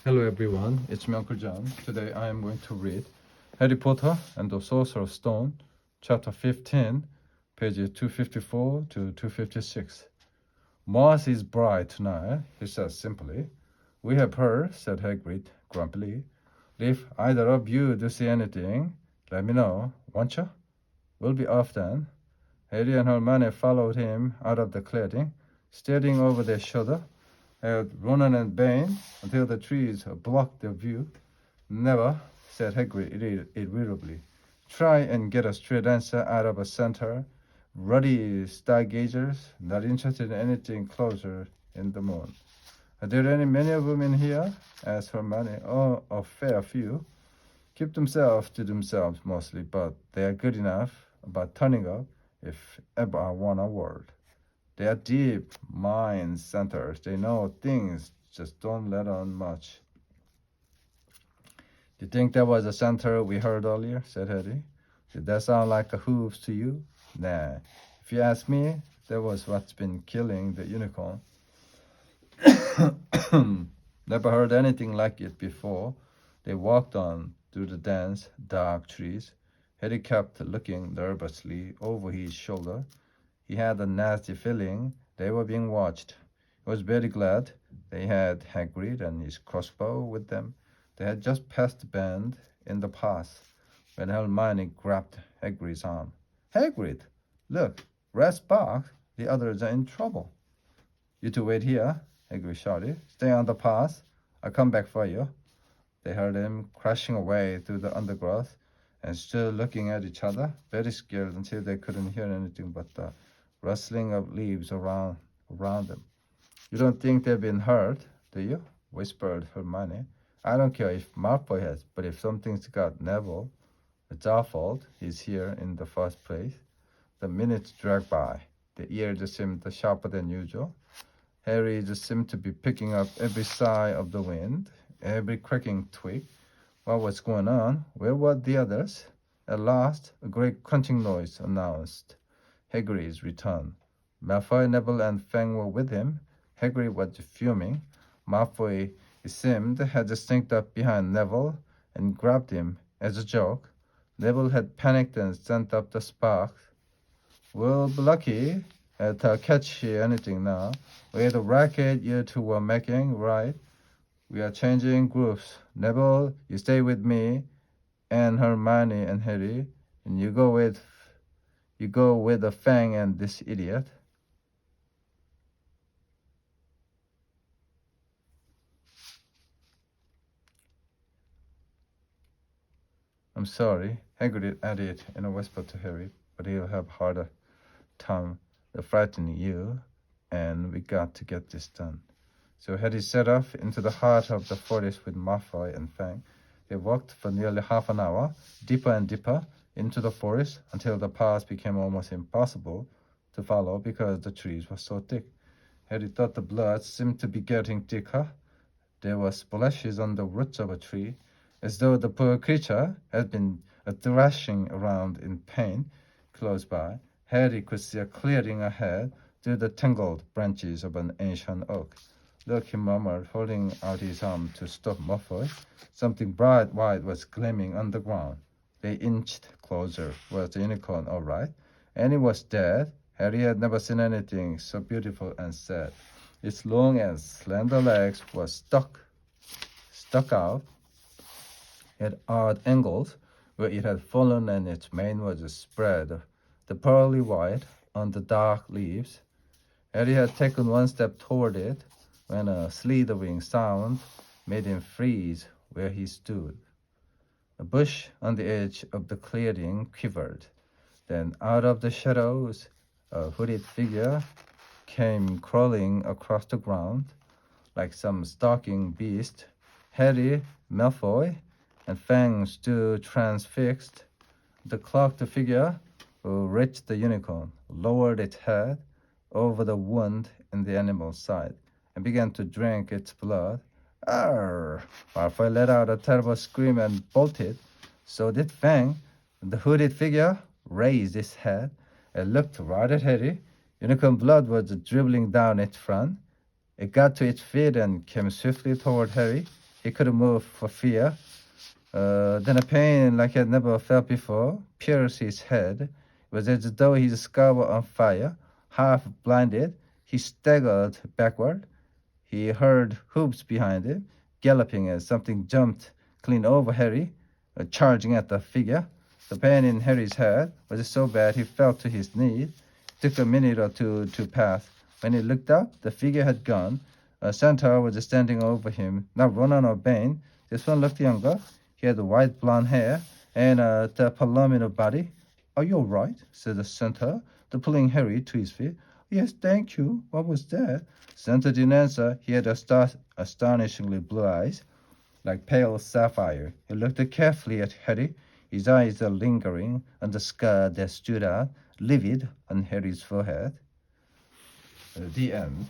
Hello everyone, it's me Uncle John. Today I am going to read Harry Potter and the Sorcerer's Stone, chapter 15, pages 254 to 256. Mars is bright tonight, he says simply. We have heard, said Hagrid grumpily. If either of you do see anything, let me know, won't you? We'll be off then. Harry and Hermione followed him out of the clearing, staring over their shoulder at Ronan and Bane until the trees blocked their view. Never, said Hagrid irritably. Try and get a straight answer out of a centaur. Ruddy stargazers, not interested in anything closer in the moon. Are there many of them in here? Asked Hermione. Oh, a fair few. Keep themselves to themselves mostly, but they are good enough about turning up if ever I want a word. They are deep mind centers. They know things, just don't let on much. Do you think that was a centaur we heard earlier? Said Harry. Did that sound like a hooves to you? Nah. If you ask me, that was what's been killing the unicorn. Never heard anything like it before. They walked on through the dense, dark trees. Harry kept looking nervously over his shoulder. He had a nasty feeling they were being watched. He was very glad they had Hagrid and his crossbow with them. They had just passed the bend in the path when Hermione grabbed Hagrid's arm. Hagrid, look, Red's bark. The others are in trouble. You two wait here, Hagrid shouted. Stay on the path. I'll come back for you. They heard him crashing away through the undergrowth and stood looking at each other, very scared until they couldn't hear anything but the rustling of leaves around them. You don't think they've been hurt, do you? Whispered Hermione. I don't care if Malfoy has, but if something's got Neville, it's our fault he's here in the first place. The minutes dragged by. The ears seemed sharper than usual. Harry just seemed to be picking up every sigh of the wind, every cracking twig. What was going on? Where were the others? At last, a great crunching noise announced Hagrid's return. Malfoy, Neville, and Fang were with him. Hagrid was fuming. Malfoy, it seemed, had sneaked up behind Neville and grabbed him as a joke. Neville had panicked and sent up the sparks. We'll be lucky to catch anything now. With the racket you two were making, right? We are changing groups. Neville, you stay with me, and Hermione and Harry, and you go with the Fang and this idiot. I'm sorry, Hagrid added in a whisper to Harry, but he'll have harder time frightening you, and we got to get this done. So Harry set off into the heart of the forest with Malfoy and Fang. They walked for nearly half an hour, deeper and deeper into the forest until the path became almost impossible to follow because the trees were so thick. Harry thought the blood seemed to be getting thicker. There were splashes on the roots of a tree, as though the poor creature had been thrashing around in pain. Close by, Harry could see a clearing ahead through the tangled branches of an ancient oak. Look, he murmured, holding out his arm to stop Malfoy. Something bright white was gleaming on the ground. They inched closer. Was the unicorn all right? And it was dead. Harry had never seen anything so beautiful and sad. Its long and slender legs were stuck out at odd angles where it had fallen, and its mane was spread, the pearly white, on the dark leaves. Harry had taken one step toward it when a slithering sound made him freeze where he stood. A bush on the edge of the clearing quivered. Then out of the shadows, a hooded figure came crawling across the ground like some stalking beast. Harry, Malfoy, and Fang stood transfixed. The cloaked figure who reached the unicorn lowered its head over the wound in the animal's side and began to drink its blood. Arr! Malfoy let out a terrible scream and bolted. So did Fang. The hooded figure raised its head and looked right at Harry. Unicorn blood was dribbling down its front. It got to its feet and came swiftly toward Harry. He couldn't move for fear. Then a pain like he had never felt before pierced his head. It was as though his skull were on fire. Half blinded, he staggered backward. He heard hooves behind him, galloping as something jumped clean over Harry, charging at the figure. The pain in Harry's head was so bad he fell to his knees. It took a minute or two to pass. When he looked up, the figure had gone. A centaur was standing over him, not Ronan or Bane. This one looked younger. He had white blonde hair and the palomino body. "Are you all right?" said the centaur, pulling Harry to his feet. "Yes, thank you. What was that?" Centaur didn't answer. He had astonishingly blue eyes, like pale sapphire. He looked carefully at Harry, his eyes lingering on the scar that stood out, livid on Harry's forehead. The end.